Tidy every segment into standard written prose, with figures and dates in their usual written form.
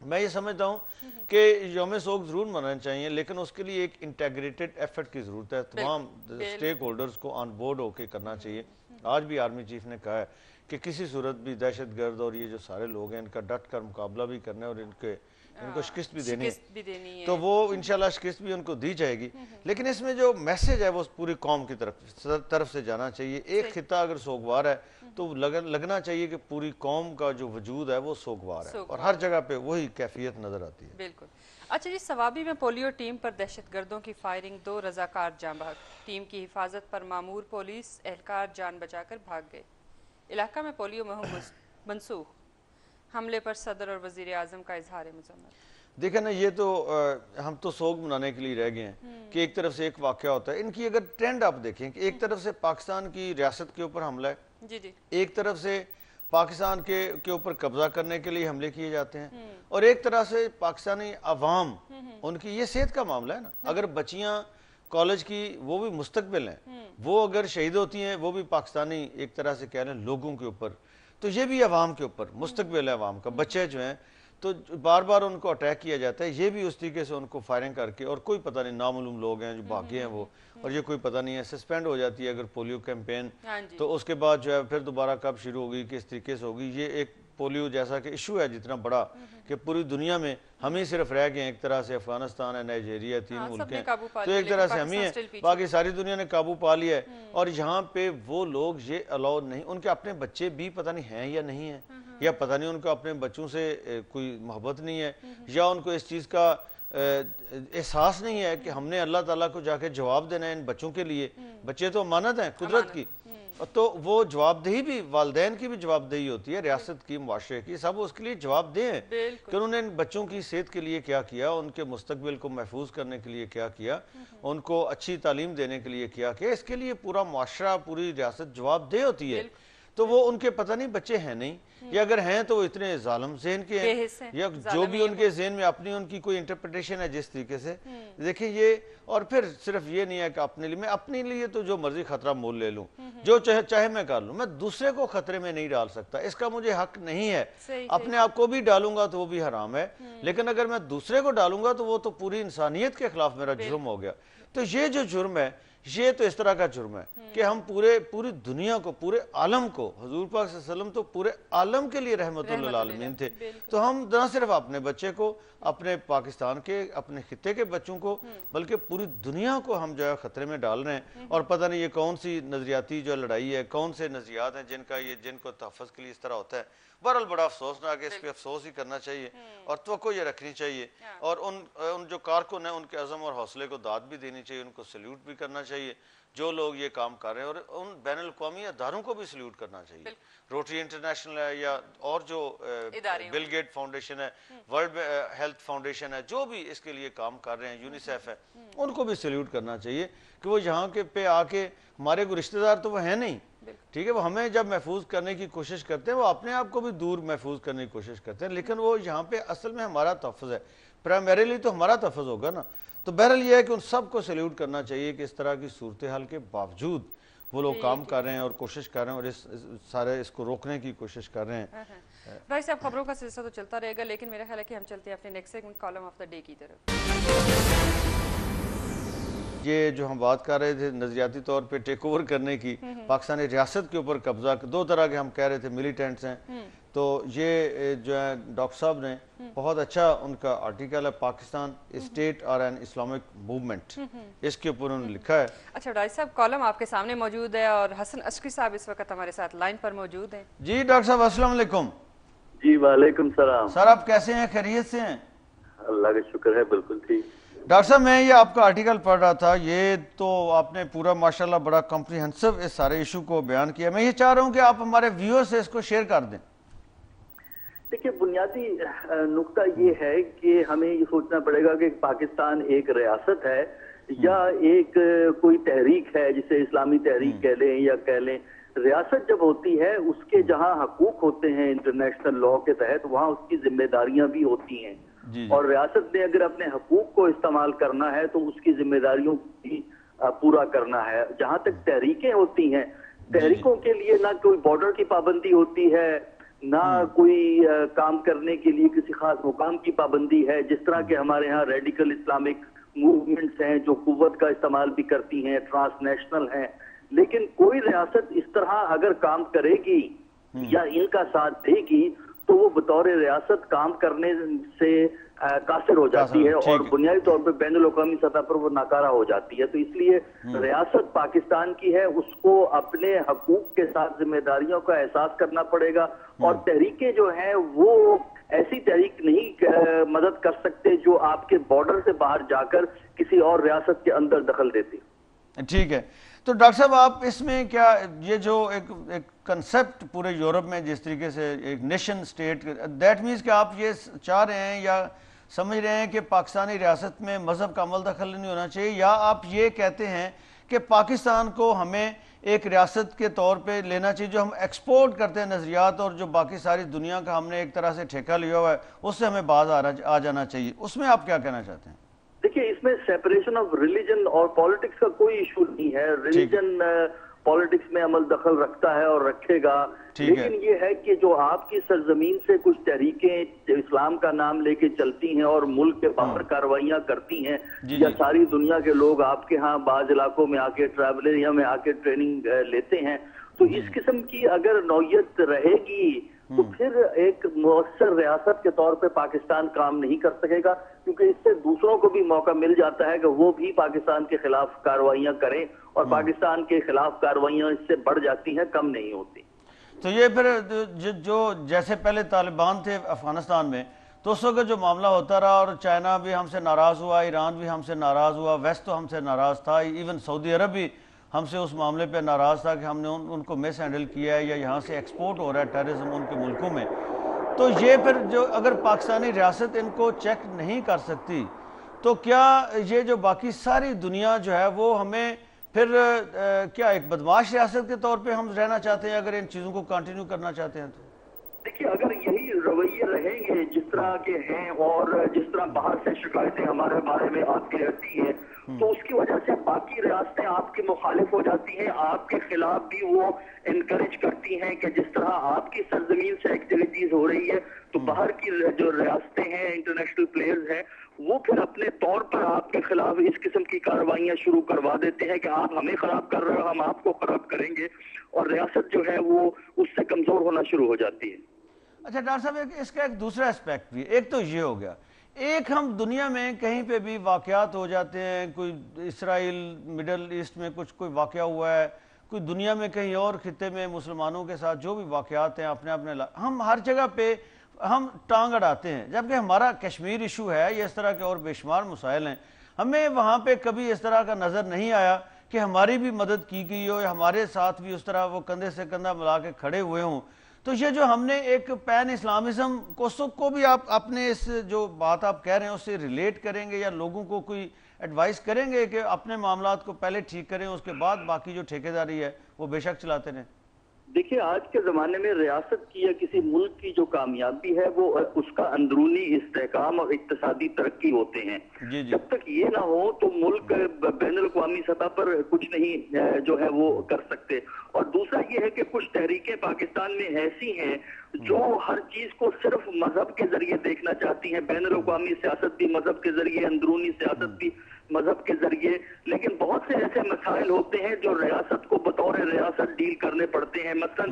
میں یہ سمجھتا ہوں کہ یوم سوگ ضرور منانا چاہیے، لیکن اس کے لیے ایک انٹیگریٹڈ ایفرٹ کی ضرورت ہے، تمام اسٹیک ہولڈرز کو آن بورڈ ہو کے کرنا چاہیے۔ آج بھی آرمی چیف نے کہا ہے کہ کسی صورت بھی دہشت گرد اور یہ جو سارے لوگ ہیں ان کا ڈٹ کر مقابلہ بھی کرنا ہے اور ان کو شکست بھی دینی ہے، تو وہ انشاءاللہ شکست بھی ان کو دی جائے گی۔ لیکن اس میں جو میسج ہے وہ پوری قوم کی طرف سے جانا چاہیے۔ ایک خطہ اگر سوگوار ہے تو لگنا چاہیے کہ پوری قوم کا جو وجود ہے وہ سوگوار ہے، اور ہر جگہ پہ وہی کیفیت نظر آتی ہے۔ بالکل۔ اچھا جی، ثوابی میں پولیو ٹیم پر دہشت گردوں کی فائرنگ، 2 رضاکار جاں بحق، ٹیم کی حفاظت پر مامور پولیس اہلکار جان بچا کر بھاگ گئے، علاقہ میں پولیو مہم منسوخ، حملے پر صدر اور وزیر اعظم کا اظہار مذمت۔ دیکھیں نا، یہ تو ہم تو سوگ منانے کے لیے رہ گئے ہیں کہ ایک طرف سے ایک واقعہ ہوتا ہے۔ ان کی اگر ٹرینڈ آپ دیکھیں کہ ایک طرف سے پاکستان کی ریاست کے اوپر حملہ ہے، جی جی، ایک طرف سے پاکستان کے اوپر قبضہ کرنے کے لیے حملے کیے جاتے ہیں، اور ایک طرح سے پاکستانی عوام، ان کی یہ صحت کا معاملہ ہے نا۔ اگر بچیاں کالج کی وہ بھی مستقبل ہیں، وہ اگر شہید ہوتی ہیں وہ بھی پاکستانی ایک طرح سے کہہ رہے ہیں لوگوں کے اوپر، تو یہ بھی عوام کے اوپر مستقبل ہے عوام کا۔ بچے جو ہیں تو بار بار ان کو اٹیک کیا جاتا ہے، یہ بھی اس طریقے سے ان کو فائرنگ کر کے، اور کوئی پتہ نہیں نامعلوم لوگ ہیں جو بھاگے ہیں وہ، اور یہ کوئی پتہ نہیں ہے، سسپینڈ ہو جاتی ہے اگر پولیو کیمپین، تو اس کے بعد جو ہے پھر دوبارہ کب شروع ہوگی، کس طریقے سے ہوگی۔ یہ ایک پولیو جیسا کہ ایشو ہے جتنا بڑا کہ پوری دنیا میں ہم ہی صرف رہ گئے ہیں، ایک طرح سے افغانستان ہے، نائجیریا، 3 ملک ہیں، تو ایک طرح سے ہم ہی ہیں، باقی ساری دنیا نے قابو پا لیا ہے۔ اور یہاں پہ وہ لوگ یہ الاؤ نہیں، ان کے اپنے بچے بھی پتہ نہیں ہیں یا نہیں ہیں، یا پتہ نہیں ان کو اپنے بچوں سے کوئی محبت نہیں ہے، یا ان کو اس چیز کا احساس نہیں ہے کہ ہم نے اللہ تعالیٰ کو جا کے جواب دینا ہے ان بچوں کے لیے۔ بچے تو امانت ہیں قدرت کی، تو وہ جواب دہی بھی والدین کی بھی جواب دہی ہوتی ہے، ریاست کی، معاشرے کی، سب اس کے لیے جواب دیں کہ انہوں نے ان بچوں کی صحت کے لیے کیا کیا، ان کے مستقبل کو محفوظ کرنے کے لیے کیا کیا، ان کو اچھی تعلیم دینے کے لیے کیا کیا۔ اس کے لیے پورا معاشرہ، پوری ریاست جواب دہ ہوتی ہے۔ تو وہ ان کے پتہ نہیں بچے ہیں نہیں، یا اگر ہیں تو وہ اتنے ظالم ذہن کے ہیں، یا جو بھی ان کے ذہن میں اپنی ان کی کوئی انٹرپریٹیشن ہے جس طریقے سے دیکھیں یہ۔ اور پھر صرف یہ نہیں ہے کہ اپنے لیے، میں اپنے لیے تو جو مرضی خطرہ مول لے لوں، جو چاہے میں کر لوں، میں دوسرے کو خطرے میں نہیں ڈال سکتا، اس کا مجھے حق نہیں ہے۔ اپنے آپ کو بھی ڈالوں گا تو وہ بھی حرام ہے، لیکن اگر میں دوسرے کو ڈالوں گا تو وہ تو پوری انسانیت کے خلاف میرا جرم ہو گیا۔ تو یہ جو جرم ہے، یہ تو اس طرح کا جرم ہے کہ ہم پوری دنیا کو، پورے عالم کو، حضور پاک صلی اللہ علیہ وسلم تو پورے عالم کے لیے رحمت للعالمین تھے، تو ہم نہ صرف اپنے بچے کو، اپنے پاکستان کے، اپنے خطے کے بچوں کو، بلکہ پوری دنیا کو ہم جو ہے خطرے میں ڈال رہے ہیں۔ اور پتہ نہیں یہ کون سی نظریاتی جو لڑائی ہے، کون سے نظریات ہیں جن کو تحفظ کے لیے اس طرح ہوتا ہے۔ بہرحال بڑا افسوسناک ہے، اس پہ افسوس ہی کرنا چاہیے، اور توقع یہ رکھنی چاہیے، اور ان جو کارکن ہیں ان کے عزم اور حوصلے کو داد بھی دینی چاہیے، ان کو سلیوٹ بھی کرنا چاہیے جو لوگ یہ کام کر رہے ہیں، اور ان بین الاقوامی اداروں کو بھی سلیوٹ کرنا چاہیے، روٹری انٹرنیشنل ہے، یا اور جو بل گیٹ فاؤنڈیشن ہے، ورلڈ ہیلتھ فاؤنڈیشن ہے، جو بھی اس کے لیے کام کر رہے ہیں، یونیسیف ہے، ان کو بھی سلیوٹ کرنا چاہیے کہ وہ یہاں کے پہ آ کے، ہمارے کوئی رشتہ دار تو وہ ہیں نہیں، ٹھیک ہے، وہ ہمیں جب محفوظ کرنے کی کوشش کرتے ہیں، وہ اپنے آپ کو بھی دور محفوظ کرنے کی کوشش کرتے ہیں، لیکن وہ یہاں پہ اصل میں ہمارا تحفظ ہے، پرائمریلی تو ہمارا تحفظ ہوگا نا۔ تو بہرحال یہ ہے کہ ان سب کو سلیوٹ کرنا چاہیے کہ اس طرح کی صورتحال کے باوجود وہ لوگ کام کر رہے ہیں اور کوشش کر رہے ہیں، اور اس کو روکنے کی کوشش کر رہے ہیں۔ بھائی صاحب، خبروں کا سلسلہ تو چلتا رہے گا، لیکن میرا خیال ہے کہ ہم چلتے ہیں اپنے next segment column of the day کی طرف۔ یہ جو ہم بات کر رہے تھے نظریاتی طور پہ ٹیک اوور کرنے کی، پاکستانی ریاست کے اوپر قبضہ، 2 طرح کے ہم کہہ رہے تھے ملیٹنٹس ہیں، تو یہ جو ہے ڈاکٹر صاحب نے بہت اچھا ان کا آرٹیکل ہے، پاکستان اسٹیٹ اور این اسلامک موومنٹ، اس کے اوپر انہوں نے لکھا ہے۔ اچھا ڈاکٹر صاحب، کالم آپ کے سامنے موجود ہے، اور حسن عسکری صاحب اس وقت ہمارے ساتھ لائن پر موجود ہیں۔ جی ڈاکٹر صاحب السلام علیکم۔ جی وعلیکم السلام۔ سر آپ کیسے ہیں، خیریت سے ہیں؟ اللہ کا شکر ہے، بالکل ٹھیک۔ ڈاکٹر صاحب میں یہ آپ کا آرٹیکل پڑھ رہا تھا، یہ تو آپ نے پورا ماشاءاللہ بڑا کمپریہنسو اس سارے ایشو کو بیان کیا، میں یہ چاہ رہا ہوں کہ آپ ہمارے ویور سے اس کو شیئر کر دیں۔ دیکھیے، بنیادی نقطہ یہ ہے کہ ہمیں یہ سوچنا پڑے گا کہ پاکستان ایک ریاست ہے یا ایک کوئی تحریک ہے، جسے اسلامی تحریک کہہ لیں یا کہہ لیں۔ ریاست جب ہوتی ہے، اس کے جہاں حقوق ہوتے ہیں انٹرنیشنل لا کے تحت، وہاں اس کی ذمہ داریاں بھی ہوتی ہیں، اور ریاست نے اگر اپنے حقوق کو استعمال کرنا ہے تو اس کی ذمہ داریوں کو بھی پورا کرنا ہے۔ جہاں تک تحریکیں ہوتی ہیں، تحریکوں کے لیے نہ کوئی بارڈر کی پابندی ہوتی ہے، نہ کوئی کام کرنے کے لیے کسی خاص مقام کی پابندی ہے، جس طرح کہ ہمارے ہاں ریڈیکل اسلامک موومنٹس ہیں جو قوت کا استعمال بھی کرتی ہیں، ٹرانس نیشنل ہیں، لیکن کوئی ریاست اس طرح اگر کام کرے گی یا ان کا ساتھ دے گی تو وہ بطور ریاست کام کرنے سے قاصر ہو جاتی ہے اور بنیادی طور پہ بین الاقوامی سطح پر وہ ناکارہ ہو جاتی ہے۔ تو اس لیے ریاست پاکستان کی ہے، اس کو اپنے حقوق کے ساتھ ذمہ داریوں کا احساس کرنا پڑے گا، اور تحریکیں جو ہیں وہ ایسی تحریک نہیں مدد کر سکتے جو آپ کے بارڈر سے باہر جا کر کسی اور ریاست کے اندر دخل دیتی۔ ٹھیک ہے، تو ڈاکٹر صاحب آپ اس میں کیا یہ جو ایک کنسپٹ پورے یورپ میں جس طریقے سے ایک نیشن سٹیٹ، دیٹ مینس کہ آپ یہ چاہ رہے ہیں یا سمجھ رہے ہیں کہ پاکستانی ریاست میں مذہب کا عمل دخل نہیں ہونا چاہیے، یا آپ یہ کہتے ہیں کہ پاکستان کو ہمیں ایک ریاست کے طور پہ لینا چاہیے، جو ہم ایکسپورٹ کرتے ہیں نظریات اور جو باقی ساری دنیا کا ہم نے ایک طرح سے ٹھیکہ لیا ہوا ہے اس سے ہمیں باز آ جانا چاہیے، اس میں آپ کیا کہنا چاہتے ہیں؟ دیکھیے، اس میں سیپریشن آف ریلیجن اور پالیٹکس کا کوئی ایشو نہیں ہے، ریلیجن پالیٹکس میں عمل دخل رکھتا ہے اور رکھے گا، لیکن یہ ہے کہ جو آپ کی سرزمین سے کچھ تحریکیں اسلام کا نام لے کے چلتی ہیں اور ملک کے باہر کارروائیاں کرتی ہیں، یا ساری دنیا کے لوگ آپ کے ہاں بعض علاقوں میں آ کے ٹریولریا میں آ کے ٹریننگ لیتے ہیں، تو اس قسم کی اگر نوعیت رہے گی تو پھر ایک مؤثر ریاست کے طور پہ پاکستان کام نہیں کر سکے گا، کیونکہ اس سے دوسروں کو بھی موقع مل جاتا ہے کہ وہ بھی پاکستان کے خلاف کارروائیاں کریں، اور پاکستان کے خلاف کارروائیاں اس سے بڑھ جاتی ہیں، کم نہیں ہوتی۔ تو یہ پھر جو جیسے پہلے طالبان تھے افغانستان میں، تو اس وقت جو معاملہ ہوتا رہا اور چائنا بھی ہم سے ناراض ہوا، ایران بھی ہم سے ناراض ہوا، ویسٹ تو ہم سے ناراض تھا، ایون سعودی عرب بھی ہم سے اس معاملے پہ ناراض تھا کہ ہم نے ان کو مس ہینڈل کیا ہے یا یہاں سے ایکسپورٹ ہو رہا ہے ٹیررزم ان کے ملکوں میں۔ تو یہ پھر جو اگر پاکستانی ریاست ان کو چیک نہیں کر سکتی تو کیا یہ جو باقی ساری دنیا جو ہے وہ ہمیں پھر کیا ایک بدمعاش ریاست کے طور پہ ہم رہنا چاہتے ہیں اگر ان چیزوں کو کنٹینیو کرنا چاہتے ہیں تو؟ دیکھیے، اگر یہی رویے رہیں گے جس طرح کے ہیں اور جس طرح باہر سے شکایتیں ہمارے بارے میں آتی رہتی ہیں، تو اس کی وجہ سے باقی ریاستیں آپ کے مخالف ہو جاتی ہیں، آپ کے خلاف بھی وہ انکریج کرتی ہیں کہ جس طرح آپ کی سرزمین سے ایکٹیویٹیز ہو رہی ہے تو باہر کی جو ریاستیں ہیں، انٹرنیشنل پلیئرز ہیں، وہ پھر اپنے طور پر آپ کے خلاف اس قسم کی کارروائیاں شروع کروا دیتے ہیں کہ آپ ہمیں خراب کر رہے ہو، ہم آپ کو خراب کریں گے، اور ریاست جو ہے وہ اس سے کمزور ہونا شروع ہو جاتی ہے۔ اچھا ڈاکٹر صاحب، اس کا ایک دوسرا اسپیکٹ بھی، ایک تو یہ ہو گیا، ایک ہم دنیا میں کہیں پہ بھی واقعات ہو جاتے ہیں، کوئی اسرائیل مڈل ایسٹ میں کوئی واقعہ ہوا ہے، کوئی دنیا میں کہیں اور خطے میں مسلمانوں کے ساتھ جو بھی واقعات ہیں اپنے ہم ہر جگہ پہ ہم ٹانگ اڑاتے ہیں، جبکہ ہمارا کشمیر ایشو ہے یا اس طرح کے اور بے شمار مسائل ہیں، ہمیں وہاں پہ کبھی اس طرح کا نظر نہیں آیا کہ ہماری بھی مدد کی گئی ہو یا ہمارے ساتھ بھی اس طرح وہ کندھے سے کندھا ملا کے کھڑے ہوئے ہوں۔ تو یہ جو ہم نے ایک پین اسلامزم کو بھی آپ اپنے اس جو بات آپ کہہ رہے ہیں اس سے ریلیٹ کریں گے یا لوگوں کو کوئی ایڈوائس کریں گے کہ اپنے معاملات کو پہلے ٹھیک کریں، اس کے بعد باقی جو ٹھیکیداری ہے وہ بے شک چلاتے رہیں؟ دیکھیے، آج کے زمانے میں ریاست کی یا کسی ملک کی جو کامیابی ہے وہ اس کا اندرونی استحکام اور اقتصادی ترقی ہوتے ہیں۔ جب تک یہ نہ ہو تو ملک بین الاقوامی سطح پر کچھ نہیں جو ہے وہ کر سکتے۔ اور دوسرا یہ ہے کہ کچھ تحریکیں پاکستان میں ایسی ہیں جو ہر چیز کو صرف مذہب کے ذریعے دیکھنا چاہتی ہیں، بین الاقوامی سیاست بھی مذہب کے ذریعے، اندرونی سیاست بھی مذہب کے ذریعے، لیکن بہت سے ایسے مسائل ہوتے ہیں جو ریاست کو بطور ریاست ڈیل کرنے پڑتے ہیں۔ مثلا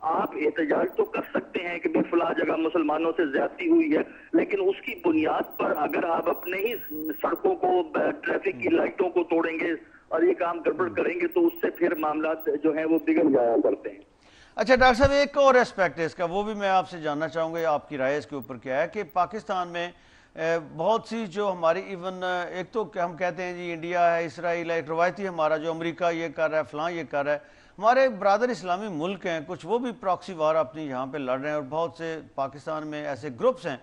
آپ احتجاج تو کر سکتے ہیں کہ فلاں جگہ مسلمانوں سے زیادتی ہوئی ہے، لیکن اس کی بنیاد پر اگر آپ اپنے ہی سڑکوں کو، ٹریفک کی لائٹوں کو توڑیں گے اور یہ کام گڑبڑ کریں گے تو اس سے پھر معاملات جو ہیں وہ بگڑ جایا کرتے ہیں۔ اچھا ڈاکٹر صاحب، ایک اور اسپیکٹ ہے اس کا، وہ بھی میں آپ سے جاننا چاہوں گا، آپ کی رائے اس کے اوپر کیا ہے کہ پاکستان میں بہت سی جو ہماری ایون ایک تو ہم کہتے ہیں جی انڈیا ہے، اسرائیل ہے، ایک روایتی ہمارا جو امریکہ یہ کر رہا ہے، فلاں یہ کر رہا ہے، ہمارے برادر اسلامی ملک ہیں کچھ، وہ بھی پراکسی وار اپنی یہاں پہ لڑ رہے ہیں، اور بہت سے پاکستان میں ایسے گروپس ہیں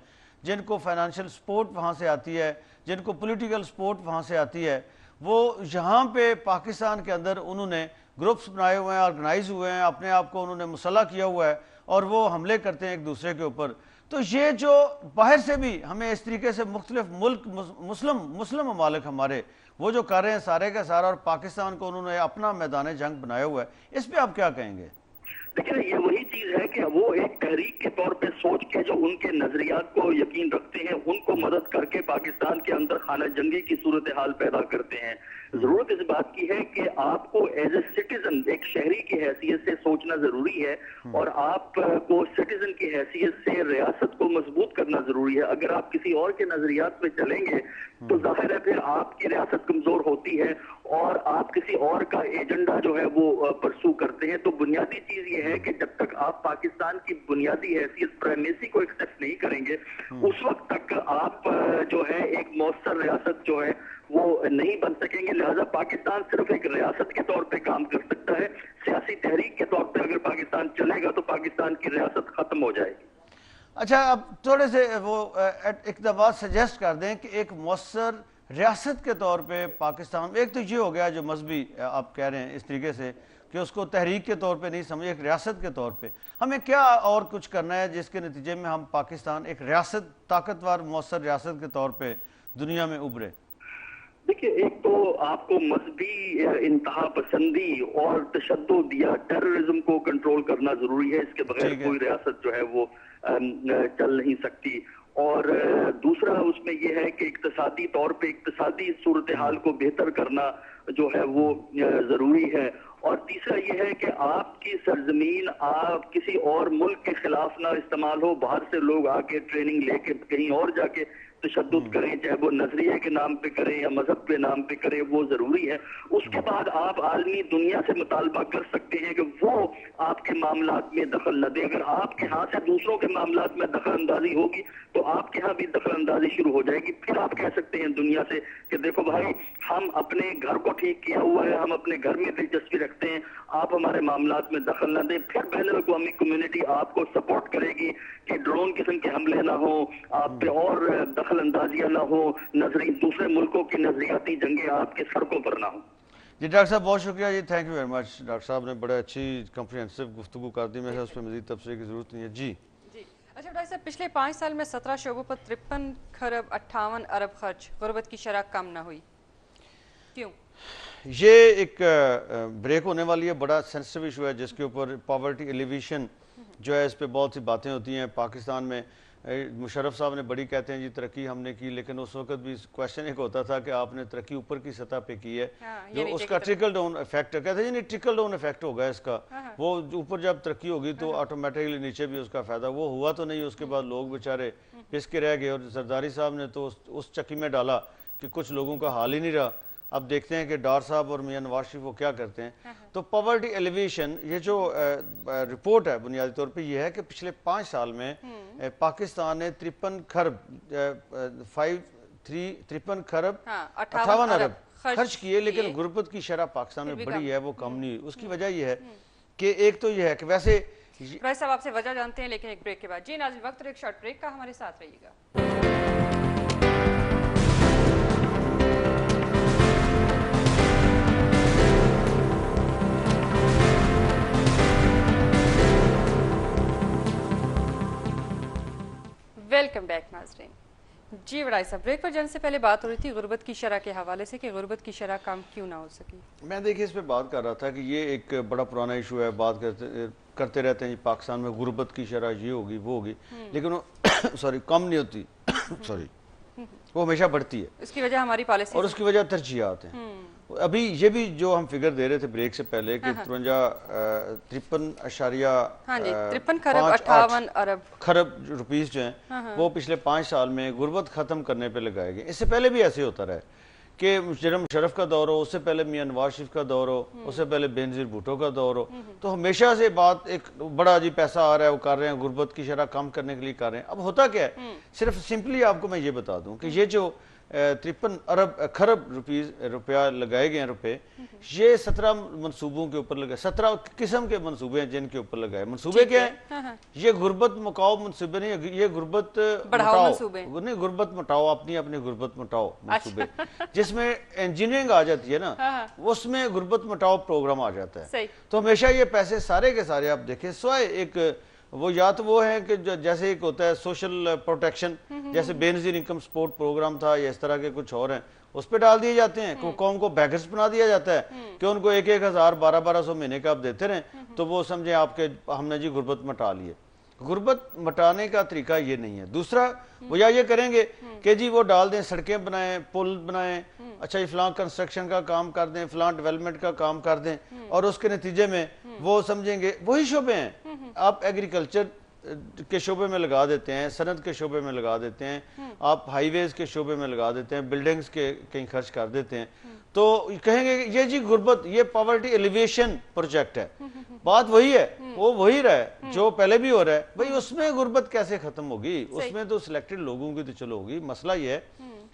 جن کو فائنانشیل سپورٹ وہاں سے آتی ہے، جن کو پولیٹیکل سپورٹ وہاں سے آتی ہے، وہ یہاں پہ پاکستان کے اندر انہوں نے گروپس بنائے ہوئے ہیں، آرگنائز ہوئے ہیں، اپنے آپ کو انہوں نے مسلح کیا ہوا ہے اور وہ حملے کرتے ہیں ایک دوسرے کے اوپر۔ تو یہ جو باہر سے بھی ہمیں اس طریقے سے مختلف ملک مسلم ممالک ہمارے وہ جو کر رہے ہیں سارے کا سارا، اور پاکستان کو انہوں نے اپنا میدان جنگ بنایا ہوا ہے، اس پہ آپ کیا کہیں گے؟ لیکن یہ وہی چیز ہے کہ وہ ایک تحریک کے طور پہ سوچ کے جو ان کے نظریات کو یقین رکھتے ہیں ان کو مدد کر کے پاکستان کے اندر خانہ جنگی کی صورتحال پیدا کرتے ہیں. ضرورت اس بات کی ہے کہ آپ کو ایز اے سٹیزن ایک شہری کی حیثیت سے سوچنا ضروری ہے اور آپ کو سٹیزن کی حیثیت سے ریاست کو مضبوط کرنا ضروری ہے. اگر آپ کسی اور کے نظریات پہ چلیں گے تو ظاہر ہے پھر آپ کی ریاست کمزور ہوتی ہے اور آپ کسی اور کا ایجنڈا جو ہے وہ پرسو کرتے ہیں. تو بنیادی چیز یہ ہے کہ جب تک آپ پاکستان کی بنیادی حیثیت پرائمیسی کو ایکسپٹ نہیں کریں گے اس وقت تک آپ جو ہے ایک مؤثر ریاست جو ہے وہ نہیں بن سکیں گے. لہذا پاکستان صرف ایک ریاست کے طور پہ کام کر سکتا ہے. سیاسی تحریک کے طور پہ اگر پاکستان چلے گا تو پاکستان کی ریاست ختم ہو جائے گی. اچھا اب تھوڑے سے وہ اقدامات سجیسٹ کر دیں کہ ایک مؤثر ریاست کے طور پہ پاکستان، ایک تو یہ ہو گیا جو مذہبی آپ کہہ رہے ہیں اس طریقے سے کہ اس کو تحریک کے طور پہ نہیں سمجھے، ایک ریاست کے طور پہ ہمیں کیا اور کچھ کرنا ہے جس کے نتیجے میں ہم پاکستان ایک ریاست، طاقتور مؤثر ریاست کے طور پہ دنیا میں ابھرے؟ دیکھیے، ایک تو آپ کو مذہبی انتہا پسندی اور تشدد یا ٹیررزم کو کنٹرول کرنا ضروری ہے. اس کے بغیر کوئی ریاست جو ہے وہ چل نہیں سکتی. اور دوسرا اس میں یہ ہے کہ اقتصادی طور پہ اقتصادی صورتحال کو بہتر کرنا جو ہے وہ ضروری ہے. اور تیسرا یہ ہے کہ آپ کی سرزمین آپ کسی اور ملک کے خلاف نہ استعمال ہو. باہر سے لوگ آ کے ٹریننگ لے کے کہیں اور جا کے تشدد کریں، چاہے وہ نظریے کے نام پہ کریں یا مذہب کے نام پہ کریں، وہ ضروری ہے. اس کے بعد آپ عالمی دنیا سے مطالبہ کر سکتے ہیں کہ وہ آپ کے معاملات میں دخل نہ دے. اگر آپ کے ہاں سے دوسروں کے معاملات میں دخل اندازی ہوگی تو آپ کے ہاں بھی دخل اندازی شروع ہو جائے گی. پھر آپ کہہ سکتے ہیں دنیا سے کہ دیکھو بھائی، ہم اپنے گھر کو ٹھیک کیا ہوا ہے، ہم اپنے گھر میں دلچسپی رکھتے ہیں، آپ ہمارے معاملات میں دخل نہ دیں. پھر بین الاقوامی کمیونٹی آپ کو سپورٹ کرے گی کہ ڈرون قسم کے حملے نہ ہوں، آپ پہ اور دخل اندازیاں نہ ہو، دوسرے ملکوں کی نظریاتی جنگیں آپ کے سڑکوں پر نہ ہوں. جی ڈاکٹر صاحب بہت شکریہ جی، thank you very much. Doctor صاحب نے بڑے اچھی کمپریہنسو گفتگو کر دی، میں سے اس پہ مزید تبصرے کی ضرورت نہیں ہے. جی اچھا ڈاکٹر صاحب، پچھلے 5 سال میں 17 شعبوں پر 53 خرب 58 ارب خرچ، غربت کی شرح کم نہ ہوئی، کیوں؟ یہ ایک بریک ہونے والی ہے، بڑا سینسٹیو ایشو ہے جس کے اوپر پاورٹی ایلیویشن جو ہے، اس پہ بہت سی باتیں ہوتی ہیں. پاکستان میں مشرف صاحب نے بڑی کہتے ہیں جی ترقی ہم نے کی، لیکن اس وقت بھی کویشچن ایک ہوتا تھا کہ آپ نے ترقی اوپر کی سطح پہ کی ہے، جو اس کا ٹرکل ڈاؤن افیکٹ کہتے ہیں، نہیں ٹرکل ڈاؤن افیکٹ ہوگا اس کا. وہ اوپر جب ترقی ہوگی تو آٹومیٹکلی نیچے بھی اس کا فائدہ، وہ ہوا تو نہیں. اس کے بعد لوگ بیچارے پس کے رہ گئے، اور زرداری صاحب نے تو اس چکی میں ڈالا کہ کچھ لوگوں کا حال ہی نہیں رہا. اب دیکھتے ہیں کہ ڈار صاحب اور میاں نواز شریف وہ کیا کرتے ہیں. تو پاورٹی ایلیویشن، یہ جو رپورٹ ہے بنیادی طور پہ یہ ہے کہ پچھلے 5 سال میں پاکستان نے 53 خرب 53 خرب 58 ارب خرچ کیے، لیکن غربت کی شرح پاکستان میں بڑی ہے، وہ کم نہیں ہوئی. اس کی وجہ یہ ہے کہ ایک تو یہ ہے کہ ویسے پرائز صاحب آپ سے وجہ جانتے ہیں لیکن ایک بریک کے بعد. جی ناظرین، وقت ایک شارٹ بریک کا، ہمارے ساتھ رہیے گا. ویلکم بیک ناظرین. جی وڈائی صاحب، بریک پر جانے سے پہلے بات ہو رہی تھی غربت کی شرح کے حوالے سے کہ غربت کی شرح کم کیوں نہ ہو سکی. میں دیکھیے اس پہ بات کر رہا تھا کہ یہ ایک بڑا پرانا ایشو ہے، بات کرتے رہتے ہیں پاکستان میں غربت کی شرح یہ ہوگی وہ ہوگی، لیکن وہ کم نہیں ہوتی، وہ ہمیشہ بڑھتی ہے. اس کی وجہ ہماری پالیسی اور اس کی وجہ ترجیحات ہیں. ابھی یہ بھی جو ہم فگر دے رہے تھے بریک سے پہلے کہ 53 خرب روپیز جو ہیں وہ پچھلے 5 سال میں غربت ختم کرنے پہ لگائے گئے. اس سے پہلے بھی ایسے ہوتا رہا کہ جناب مشرف کا دور ہو، اس سے پہلے میاں نواز شریف کا دور ہو، اس سے پہلے بینظیر بھٹو کا دور ہو، تو ہمیشہ سے بات ایک بڑا جی پیسہ آ رہا ہے وہ کر رہے ہیں، غربت کی شرح کم کرنے کے لیے کر رہے ہیں. اب ہوتا کیا ہے، صرف سمپلی آپ کو میں یہ بتا دوں کہ یہ جو 53 خرب روپیہ لگائے گئے ہیں روپے، یہ 17 منصوبوں کے اوپر لگائے، 17 قسم کے منصوبے ہیں جن کے اوپر لگائے. منصوبے کیا ہیں؟ یہ غربت مکاؤ منصوبے نہیں، یہ غربت مٹاؤ نہیں، غربت مٹاؤ، اپنی غربت مٹاؤ منصوبے، جس میں انجینئرنگ آ جاتی ہے نا، اس میں غربت مٹاؤ پروگرام آ جاتا ہے. تو ہمیشہ یہ پیسے سارے کے سارے آپ دیکھیں سوائے ایک وہ یا تو وہ ہے کہ جیسے ایک ہوتا ہے سوشل پروٹیکشن، جیسے بے نظیر انکم سپورٹ پروگرام تھا یا اس طرح کے کچھ اور ہیں، اس پہ ڈال دیے جاتے ہیں، قوم کو بیگرز بنا دیا جاتا ہے کہ ان کو 1,000 1200 مہینے کا آپ دیتے رہیں تو وہ سمجھیں آپ کے ہم نے جی غربت مٹا لیے۔ غربت مٹانے کا طریقہ یہ نہیں ہے۔ دوسرا وہ یا یہ کریں گے کہ جی وہ ڈال دیں، سڑکیں بنائیں، پل بنائیں، اچھا فلاں کنسٹرکشن کا کام کر دیں، فلاں ڈیولپمنٹ کا کام کر دیں، اور اس کے نتیجے میں وہ سمجھیں گے وہی شعبے ہیں آپ ایگریکلچر کے شعبے میں لگا دیتے ہیں، صنعت کے شعبے میں لگا دیتے ہیں، آپ ہائی ویز کے شعبے میں لگا دیتے ہیں، بلڈنگز کے کہیں خرچ کر دیتے ہیں، تو کہیں گے یہ جی غربت، یہ پاورٹی ایلیویشن پروجیکٹ ہے۔ بات وہی ہے، وہ وہی رہا ہے جو پہلے بھی ہو رہا ہے۔ بھئی اس میں غربت کیسے ختم ہوگی؟ اس میں تو سلیکٹڈ لوگوں کی تو چلو ہوگی۔ مسئلہ یہ ہے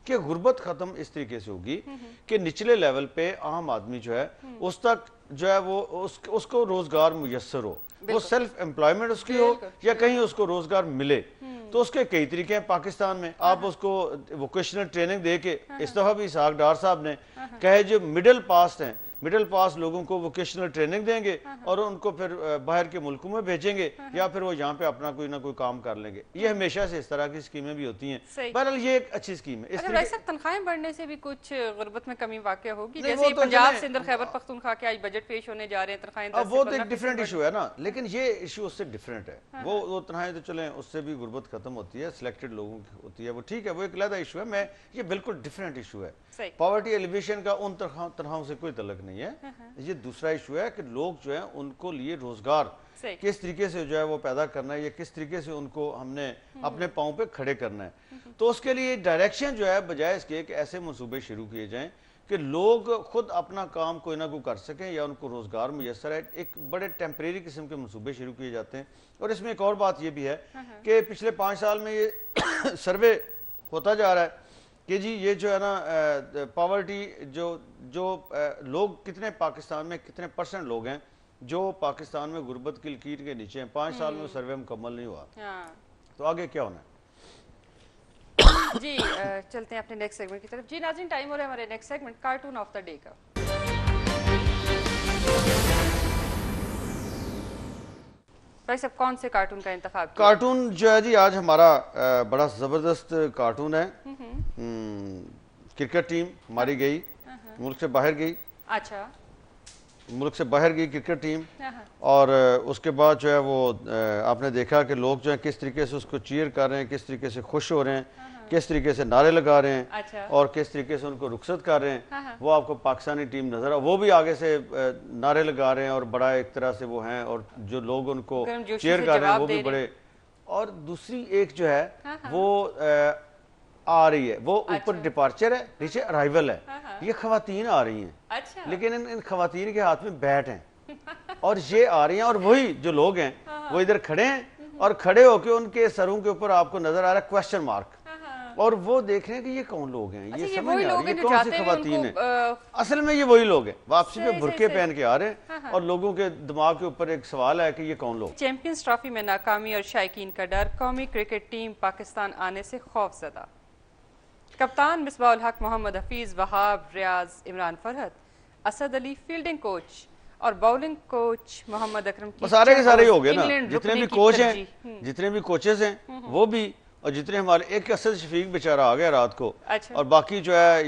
کہ غربت ختم اس طریقے سے ہوگی کہ نچلے لیول پہ عام آدمی جو ہے اس تک جو ہے وہ اس کو روزگار میسر ہو، وہ سیلف امپلائمنٹ اس کی ہو یا کہیں اس کو روزگار ملے۔ تو اس کے کئی طریقے ہیں پاکستان میں، آپ اس کو ووکیشنل ٹریننگ دے کے، اس دفعہ بھی اسحاق ڈار صاحب نے کہے جو مڈل پاس ہیں، مڈل پاس لوگوں کو ووکیشنل ٹریننگ دیں گے اور ان کو پھر باہر کے ملکوں میں بھیجیں گے یا پھر وہ یہاں پہ اپنا کوئی نہ کوئی کام کر لیں گے۔ یہ ہمیشہ سے اس طرح کی اسکیمیں بھی ہوتی ہیں۔ بہرحال یہ ایک اچھی اسکیم ہے۔ اگر ویسے تنخواہیں بڑھنے سے بھی کچھ غربت میں کمی واقع ہوگی، جیسے پنجاب سندھ خیبر پختونخوا کے آج بجٹ پیش ہونے جا رہے ہیں، تنخواہیں اب وہ تو ایک ڈیفرنٹ ایشو ہے نا، لیکن یہ ایشو اس سے ڈیفرنٹ ہے۔ وہ تنخواہیں تو چلیں اس سے بھی غربت ختم ہوتی ہے، سلیکٹڈ لوگوں کی ہوتی ہے، وہ ٹھیک ہے، وہ ایک علیحدہ ایشو ہے۔ یہ بالکل ڈیفرنٹ ایشو ہے۔ پاورٹی ایلیویشن کا ان تنخواہوں سے کوئی تعلق نہیں ہے۔ یہ دوسرا ایشو ہے کہ لوگ جو ہیں ان کو لیے روزگار کس طریقے سے جو ہے وہ پیدا کرنا ہے، یا کس طریقے سے ان کو ہم نے اپنے پاؤں پہ کھڑے کرنا ہے۔ تو اس کے لیے ڈائریکشن جو ہے بجائے اس کے کہ ایسے منصوبے شروع کیے جائیں کہ لوگ خود اپنا کام کوئی نہ کوئی کر سکیں یا ان کو روزگار میسر ہے، ایک بڑے ٹیمپریری قسم کے منصوبے شروع کیے جاتے ہیں۔ اور اس میں ایک اور بات یہ بھی ہے کہ پچھلے 5 سال میں یہ سروے ہوتا جا رہا ہے کہ جی یہ جو ہے نا پاورٹی جو لوگ کتنے پاکستان میں کتنے % لوگ ہیں جو پاکستان میں غربت کی لکیر کے نیچے ہیں۔ 5 سال میں وہ سروے مکمل نہیں ہوا، تو آگے کیا ہونا ہے؟ جی چلتے ہیں اپنے نیکسٹ سیگمنٹ کی طرف۔ جی ناظرین، ٹائم ہو رہا ہے ہمارے next segment cartoon of the day کا۔ بھائی صاحب کون سے کارٹون کا انتخاب کیا؟ کارٹون جو ہے جی آج ہمارا بڑا زبردست کارٹون ہے۔ کرکٹ ٹیم ہماری گئی، ملک سے باہر گئی۔ اچھا، ملک سے باہر گئی کرکٹ ٹیم، اور اس کے بعد جو ہے وہ آپ نے دیکھا کہ لوگ جو ہیں کس طریقے سے اس کو چیئر کر رہے ہیں، کس طریقے سے خوش ہو رہے ہیں، کس طریقے سے نعرے لگا رہے ہیں اور کس طریقے سے ان کو رخصت کر رہے ہیں۔ وہ آپ کو پاکستانی ٹیم نظر وہ بھی آگے سے نعرے لگا رہے ہیں اور بڑا ایک طرح سے وہ ہیں، اور جو لوگ ان کو چیئر کر رہے ہیں وہ بھی بڑے۔ اور دوسری ایک جو ہے وہ آ رہی ہے، وہ اوپر ڈپارچر ہے، نیچے ارائیول ہے۔ یہ خواتین آ رہی ہیں، لیکن ان خواتین کے ہاتھ میں بیٹ ہیں اور یہ آ رہی ہیں، اور وہی جو لوگ ہیں وہ ادھر کھڑے ہیں اور کھڑے ہو کے ان کے سروں کے اوپر آپ کو نظر آ رہا ہے کویسچن مارک، اور وہ دیکھ رہے ہیں کہ یہ کون لوگ ہیں، یہ سمجھ نہیں آ رہی یہ کون سی خواتین ہیں۔ اصل میں یہ وہی لوگ ہیں، واپسی پہ برقعے پہن کے آ رہے ہیں، اور لوگوں کے دماغ کے اوپر ایک سوال ہے کہ یہ کون لوگ۔ چیمپئنز ٹرافی میں ناکامی اور شائقین کا ڈر، قومی کرکٹ ٹیم پاکستان آنے سے خوف زدہ۔ کپتان مصباح الحق محمد حفیظ، وہاب ریاض، عمران فرحت، اسد علی فیلڈنگ کوچ اور باؤلنگ کوچ محمد اکرم کی سارے کے سارے ہو گئے نا، جتنے بھی کوچ ہیں، جتنے بھی کوچز ہیں وہ بھی، اور جتنے ہمارے ایک اسد شفیق بیچارہ آ گیا رات کو، اور باقی جو ہے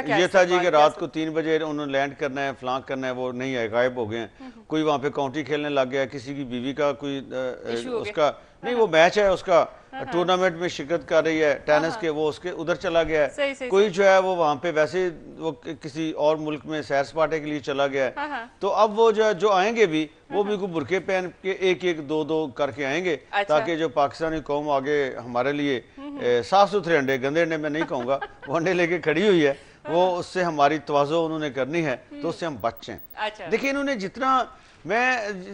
یہ تھا جی کہ رات کو 3 بجے انہوں نے لینڈ کرنا ہے، فلانک کرنا ہے، وہ نہیں آئے، غائب ہو گئے ہیں۔ کوئی وہاں پہ کاؤنٹی کھیلنے لگ گیا، کسی کی بیوی کا کوئی اس کا نہیں، وہ میچ ہے اس کا ٹورنامنٹ میں شرکت کر رہی ہے ٹینس کے، وہ اس کے ادھر چلا گیا ہے۔ کوئی جو ہے وہ وہاں پہ ویسے وہ کسی اور ملک میں سیر سپاٹے کے لیے چلا گیا ہے۔ تو اب وہ جو آئیں گے بھی وہ بھی کوئی برقعے پہن کے 1-1 2-2 کر کے آئیں گے، تاکہ جو پاکستانی قوم آگے ہمارے لیے صاف ستھرے انڈے، گندے انڈے میں نہیں کہوں گا، وہ انڈے لے کے کھڑی ہوئی ہے، وہ اس سے ہماری توازو انہوں نے کرنی ہے، تو اس سے ہم بچیں۔ دیکھیں انہوں نے جتنا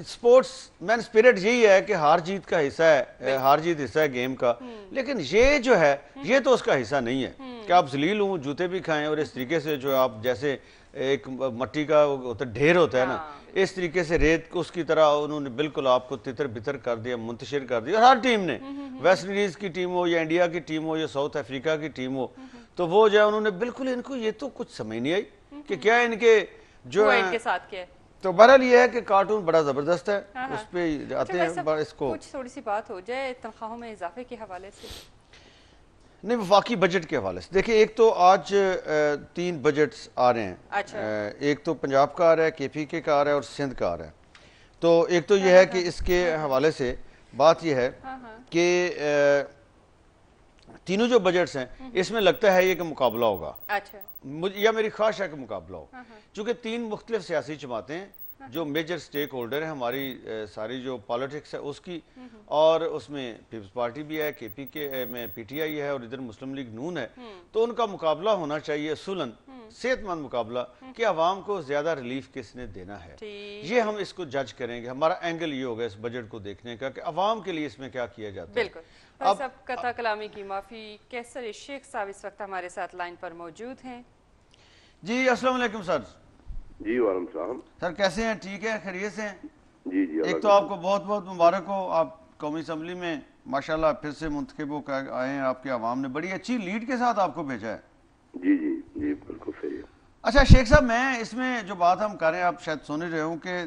سپورٹس مین اسپرٹ یہی ہے کہ ہار جیت کا حصہ ہے، ہار جیت حصہ ہے گیم کا، لیکن یہ جو ہے یہ تو اس کا حصہ نہیں ہے کہ آپ ذلیل ہوں، جوتے بھی کھائیں، اور اس طریقے سے جو آپ جیسے ایک مٹی کا ڈھیر ہوتا ہے نا، اس طریقے سے ریت اس کی طرح انہوں نے بالکل آپ کو تتر بتر کر دیا، منتشر کر دیا۔ ہر ٹیم نے، ویسٹ انڈیز کی ٹیم ہو یا انڈیا کی ٹیم ہو یا ساؤتھ افریقہ کی ٹیم ہو، تو وہ جو ہے انہوں نے بالکل، ان کو یہ تو کچھ سمجھ نہیں آئی کہ کیا ان کے جو ان کے ساتھ کیا ہے۔ تو بہرحال یہ ہے کہ کارٹون بڑا زبردست ہے، ہاں اس پہ آتے اچھا ہیں اس کو کچھ تھوڑی سی بات ہو جائے تنخواہوں میں اضافے کے حوالے سے۔ نہیں، وفاقی بجٹ کے حوالے سے دیکھیں، ایک تو آج 3 بجٹس آ رہے ہیں۔ اچھا ایک تو پنجاب کا آ رہا ہے، کے پی کے کا آ رہا ہے، اور سندھ کا آ رہا ہے۔ تو ایک تو یہ ہے کہ اس کے حوالے سے بات یہ ہے کہ تینوں جو بجٹس ہیں اس میں لگتا ہے یہ کہ مقابلہ ہوگا، اچھا یا میری خواہش ہے کہ مقابلہ ہو، چونکہ 3 مختلف سیاسی جماعتیں ہیں جو میجر سٹیک ہولڈر ہیں ہماری ساری جو پالیٹکس ہے اس کی، اور اس میں پیپلز پارٹی بھی ہے، کے پی کے میں پی ٹی آئی ہے، اور ادھر مسلم لیگ نون ہے۔ تو ان کا مقابلہ ہونا چاہیے اصولاً صحت مند مقابلہ، کہ عوام کو زیادہ ریلیف کس نے دینا ہے۔ یہ ہم اس کو جج کریں گے، ہمارا اینگل یہ ہوگا اس بجٹ کو دیکھنے کا کہ عوام کے لیے اس میں کیا کیا جاتا ہے۔ بالکل۔ بھائی صاحب قطع کلامی کی معافی، کیسر شیخ صاحب اس وقت ہمارے ساتھ لائن پر موجود ہیں۔ جی السلام علیکم سر۔ جی وعلیکم السلام سر کیسے ہیں؟ ٹھیک ہے، خیریت سے ہیں؟ جی جی ایک تو آپ کو بہت بہت مبارک ہو، آپ قومی اسمبلی میں ماشاءاللہ پھر سے منتخب ہو کر آئے ہیں، آپ کے عوام نے بڑی اچھی لیڈ کے ساتھ آپ کو بھیجا ہے۔ جی جی جی بالکل صحیح ہے۔ اچھا شیخ صاحب، میں اس میں جو بات ہم کر رہے ہیں آپ شاید سن رہے ہوں کہ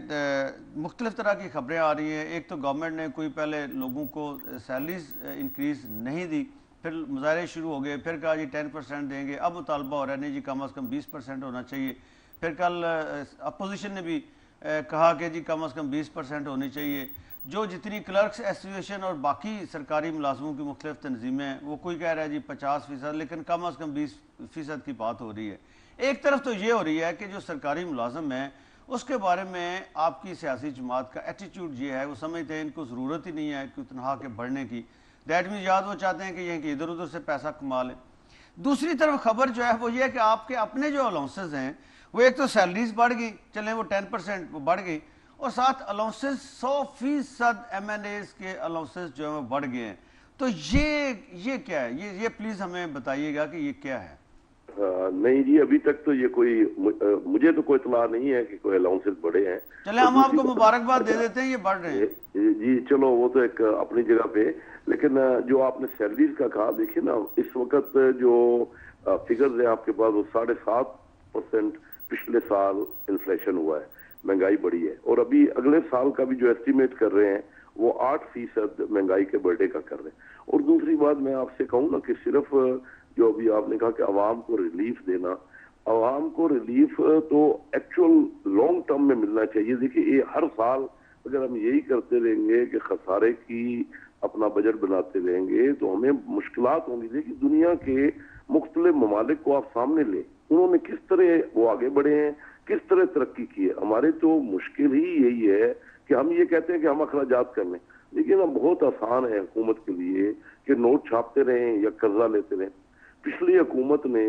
مختلف طرح کی خبریں آ رہی ہیں۔ ایک تو گورنمنٹ نے کوئی پہلے لوگوں کو سیلریز انکریز نہیں دی، پھر مظاہرے شروع ہو گئے، پھر کہا جی 10% دیں گے، اب مطالبہ ہو رہا ہے نہیں جی کم از کم 20% ہونا چاہیے۔ پھر کل اپوزیشن نے بھی کہا کہ جی کم از کم 20% ہونی چاہیے۔ جو جتنی کلرکس ایسوسیشن اور باقی سرکاری ملازموں کی مختلف تنظیمیں ہیں، وہ کوئی کہہ رہا ہے جی 50%، لیکن کم از کم 20% کی بات ہو رہی ہے۔ ایک طرف تو یہ ہو رہی ہے کہ جو سرکاری ملازم ہیں اس کے بارے میں آپ کی سیاسی جماعت کا ایٹیٹیوڈ یہ ہے، وہ سمجھتے ہیں ان کو ضرورت ہی نہیں ہے کہ تنخواہ کے بڑھنے کی، دیٹ مینس وہ چاہتے ہیں کہ یہ کہ ادھر ادھر سے پیسہ کما لیں۔ دوسری طرف خبر جو ہے وہ یہ ہے کہ آپ کے اپنے جو الاؤنسز ہیں وہ ایک تو سیلریز بڑھ گئی، چلیں وہ 10% وہ بڑھ گئی، اور ساتھ الاؤنسز 100% ایم این ایز کے الاؤنسز جو ہیں وہ بڑھ گئے ہیں۔ تو یہ کیا ہے؟ یہ پلیز ہمیں بتائیے گا کہ یہ کیا ہے۔ نہیں جی، ابھی تک تو یہ کوئی مجھے تو کوئی اطلاع نہیں ہے کہ کوئی الاؤنسز بڑھے ہیں۔ چلے ہم آپ کو مبارکباد دے دیتے ہیں، یہ بڑھ رہے ہیں۔ جی چلو وہ تو ایک اپنی جگہ پہ، لیکن جو آپ نے سیلریز کا کہا، دیکھیں نا اس وقت جو فگرز ہیں آپ کے پاس وہ 7.5% پچھلے سال انفلیشن ہوا ہے، مہنگائی بڑھی ہے، اور ابھی اگلے سال کا بھی جو ایسٹیمیٹ کر رہے ہیں وہ 8% مہنگائی کے بڑھنے کا کر رہے ہیں۔ اور دوسری بات میں آپ سے کہوں نا کہ صرف جو ابھی آپ نے کہا کہ عوام کو ریلیف دینا، عوام کو ریلیف تو ایکچوئل لانگ ٹرم میں ملنا چاہیے۔ دیکھیے یہ ہر سال اگر ہم یہی کرتے رہیں گے کہ خسارے کی اپنا بجٹ بناتے رہیں گے تو ہمیں مشکلات ہوں گی۔ دیکھیے دنیا کے مختلف ممالک کو آپ سامنے لیں، انہوں نے کس طرح وہ آگے بڑھے ہیں، کس طرح ترقی کی ہے۔ ہمارے تو مشکل ہی یہی ہے کہ ہم یہ کہتے ہیں کہ ہم اخراجات کر لیں، لیکن اب بہت آسان ہے حکومت کے لیے کہ نوٹ چھاپتے رہیں یا قرضہ لیتے رہیں۔ پچھلی حکومت نے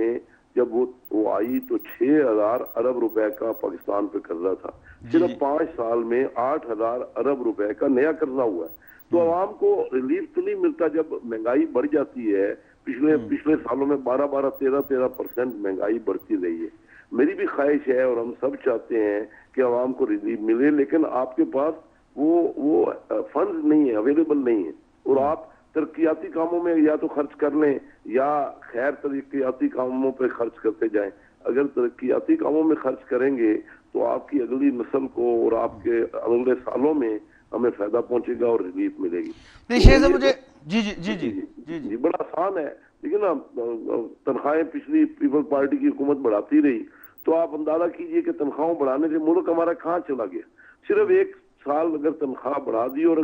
جب وہ آئی تو 6,000 ارب روپے کا پاکستان پہ قرضہ تھا، صرف 5 سال میں 8,000 ارب روپے کا نیا قرضہ ہوا ہے۔ تو عوام کو ریلیف تو نہیں ملتا جب مہنگائی بڑھ جاتی ہے۔ پچھلے سالوں میں 12-13% مہنگائی بڑھتی رہی ہے۔ میری بھی خواہش ہے اور ہم سب چاہتے ہیں کہ عوام کو ریلیف ملے، لیکن آپ کے پاس وہ فنڈز نہیں ہیں، اویلیبل نہیں ہیں، اور آپ ترقیاتی کاموں میں یا تو خرچ کر لیں یا خیر ترقیاتی کاموں پہ خرچ کرتے جائیں۔ اگر ترقیاتی کاموں میں خرچ کریں گے تو آپ کی اگلی نسل کو اور آپ کے اگلے سالوں میں ہمیں فائدہ پہنچے گا اور ریلیف ملے گی۔ نہیں شیخ صاحب مجھے جی بڑا آسان ہے، لیکن نا تنخواہیں پچھلی پیپل پارٹی کی حکومت بڑھاتی رہی، تو آپ اندازہ کیجئے کہ تنخواہوں بڑھانے سے ملک ہمارا کہاں چلا گیا۔ صرف ایک سال اگر تنخواہ بڑھا دی اور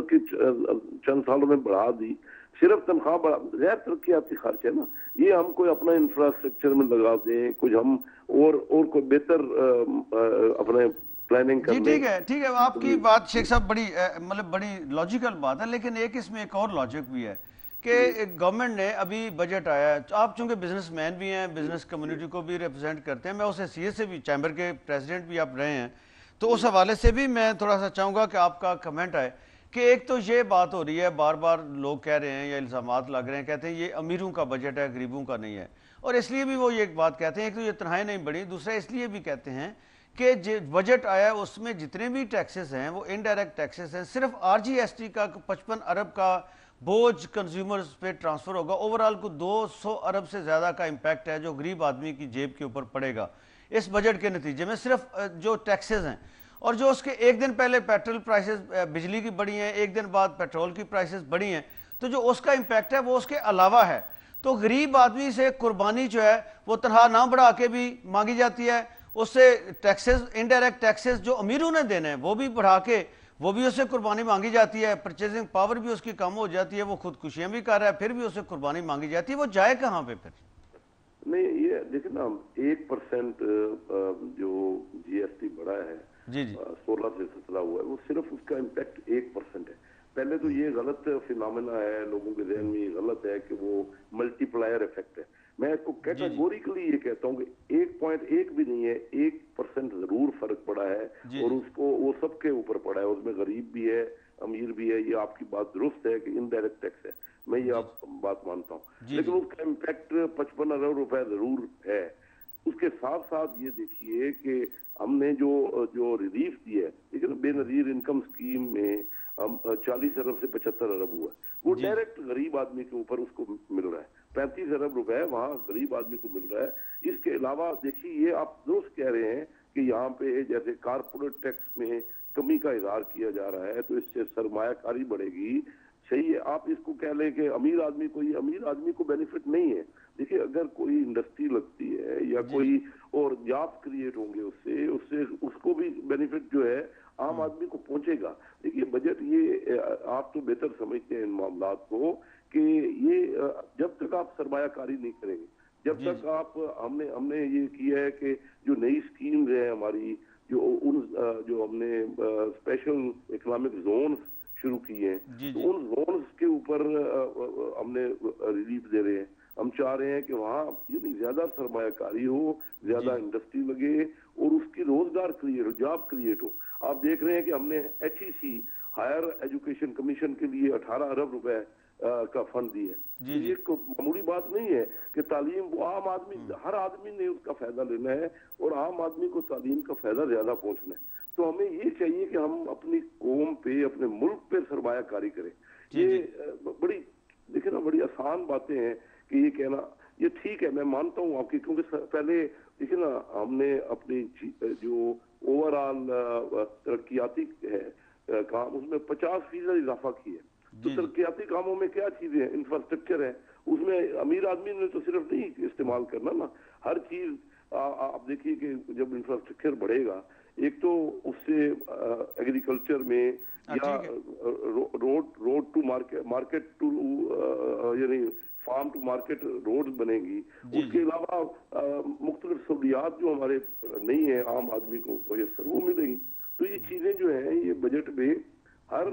چند سالوں میں بڑھا دی، صرف تنخواہ بڑھا، غیر ترقیاتی خرچ ہے نا، یہ ہم کوئی اپنا انفراسٹرکچر میں لگا دیں، کچھ ہم اور کوئی بہتر اپنے پلاننگ کر لیں۔ ٹھیک ہے آپ کی بات شیخ صاحب بڑی لاجیکل بات ہے، لیکن اس میں ایک اور لاجک بھی ہے کہ گورنمنٹ نے ابھی بجٹ آیا ہے، آپ چونکہ بزنس مین بھی ہیں، بزنس کمیونٹی کو بھی ریپرزینٹ کرتے ہیں، میں اس حیثیت سے بھی چیمبر کے پریزیڈنٹ بھی آپ رہے ہیں، تو اس حوالے سے بھی میں تھوڑا سا چاہوں گا کہ آپ کا کمنٹ آئے کہ ایک تو یہ بات ہو رہی ہے، بار بار لوگ کہہ رہے ہیں یا الزامات لگ رہے ہیں، کہتے ہیں یہ امیروں کا بجٹ ہے، غریبوں کا نہیں ہے، اور اس لیے بھی وہ یہ ایک بات کہتے ہیں، ایک تو یہ تنخواہیں نہیں بڑھی، دوسرا اس لیے بھی کہتے ہیں کہ بجٹ آیا ہے اس میں جتنے بھی ٹیکسز ہیں وہ انڈائریکٹ ٹیکسز ہیں، صرف آر جی ایس ٹی کا 55 ارب کا بوجھ کنزیومرز پہ ٹرانسفر ہوگا، اوورال کو 200 ارب سے زیادہ کا امپیکٹ ہے جو غریب آدمی کی جیب کے اوپر پڑے گا اس بجٹ کے نتیجے میں، صرف جو ٹیکسز ہیں۔ اور جو اس کے ایک دن پہلے پیٹرول پرائسز بجلی کی بڑھی ہیں، ایک دن بعد پیٹرول کی پرائسز بڑھی ہیں، تو جو اس کا امپیکٹ ہے وہ اس کے علاوہ ہے. تو غریب آدمی سے قربانی جو ہے وہ تنہا نہ بڑھا کے بھی مانگی جاتی ہے، اس سے ٹیکسز انڈائریکٹ ٹیکسز جو امیروں نے دینے ہیں وہ بھی بڑھا کے وہ بھی اس سے قربانی مانگی جاتی ہے، پرچیزنگ پاور بھی اس کی کم ہو جاتی ہے، وہ خودکشیاں بھی کر رہا ہے، پھر بھی اس سے قربانی مانگی جاتی ہے. وہ جائے کہاں پہ پھر؟ نہیں یہ دیکھیں نا 1% جو جی ایس ٹی بڑھا ہے 16 سے 17 ہوا ہے، وہ صرف اس کا امپیکٹ 1% ہے. پہلے تو یہ غلط فینامنا ہے، لوگوں کے ذہن میں یہ غلط ہے کہ وہ ملٹی پلائر افیکٹ ہے. میں اس کو کیٹاگوریکلی یہ کہتا ہوں کہ 1.1 بھی نہیں ہے، 1% ضرور فرق پڑا ہے، اور اس کو وہ سب کے اوپر پڑا ہے. اس میں غریب بھی ہے، امیر بھی ہے. یہ آپ کی بات درست ہے کہ انڈائریکٹ ٹیکس ہے، میں یہ آپ بات مانتا ہوں، لیکن اس کا امپیکٹ 55 ارب روپے ضرور ہے. اس کے ساتھ ساتھ یہ دیکھیے کہ ہم نے جو ریلیف دی ہے، لیکن بے نظیر انکم اسکیم میں ہم 40 ارب سے 75 ارب ہوا ہے، وہ ڈائریکٹ غریب آدمی کے اوپر اس کو مل رہا ہے. 35 ارب روپے وہاں غریب آدمی کو مل رہا ہے. اس کے علاوہ دیکھیے یہ آپ درست کہہ رہے ہیں کہ یہاں پہ جیسے کارپوریٹ ٹیکس میں کمی کا اظہار کیا جا رہا ہے، تو اس سے سرمایہ کاری بڑھے گی. صحیح ہے، آپ اس کو کہہ لیں کہ امیر آدمی کو بینیفٹ نہیں ہے. دیکھیے اگر کوئی انڈسٹری لگتی ہے یا کوئی اور جاب کریٹ ہوں گے اس سے اس کو بھی بینیفٹ جو ہے عام آدمی کو پہنچے گا. دیکھیے بجٹ یہ آپ تو بہتر سمجھتے ہیں ان معاملات کو کہ یہ جب تک آپ سرمایہ کاری نہیں کریں گے، جب تک آپ ہم نے یہ کیا ہے کہ جو نئی اسکیم ہے ہماری، جو ہم نے اسپیشل اکنامک زونز شروع کیے ہیں، تو ان زونز کے اوپر ہم نے ریلیف دے رہے ہیں. ہم چاہ رہے ہیں کہ وہاں یعنی زیادہ سرمایہ کاری ہو، زیادہ انڈسٹری لگے اور اس کی روزگار کریٹ ہو، جاب کریٹ ہو. آپ دیکھ رہے ہیں کہ ہم نے HEC ہائر ایجوکیشن کمیشن کے لیے 18 ارب روپے کا فنڈ دی ہے. یہ معمولی بات نہیں ہے کہ تعلیم وہ عام آدمی، ہر آدمی نے اس کا فائدہ لینا ہے اور عام آدمی کو تعلیم کا فائدہ زیادہ پہنچنا ہے. تو ہمیں یہ چاہیے کہ ہم اپنی قوم پہ، اپنے ملک پہ سرمایہ کاری کریں. یہ بڑی دیکھیں نا بڑی آسان باتیں ہیں کہ یہ کہنا، یہ ٹھیک ہے، میں مانتا ہوں آپ کی، کیونکہ پہلے دیکھیں نا ہم نے اپنی جو اوور آل ترقیاتی ہے کام، اس میں 50% اضافہ کیا ہے. تو ترقیاتی کاموں میں کیا چیزیں ہیں؟ انفراسٹرکچر ہے. اس میں امیر آدمی نے تو صرف نہیں استعمال کرنا نا، ہر چیز آپ دیکھیے کہ جب انفراسٹرکچر بڑھے گا، ایک تو اس سے ایگریکلچر میں یا روڈ ٹو مارکیٹ ٹو یعنی فارم ٹو مارکیٹ روڈ بنے گی. اس کے علاوہ مختلف سہولیات جو ہمارے نہیں ہیں عام آدمی کو میسر، وہ ملیں گی. تو یہ چیزیں جو ہیں یہ بجٹ میں ہر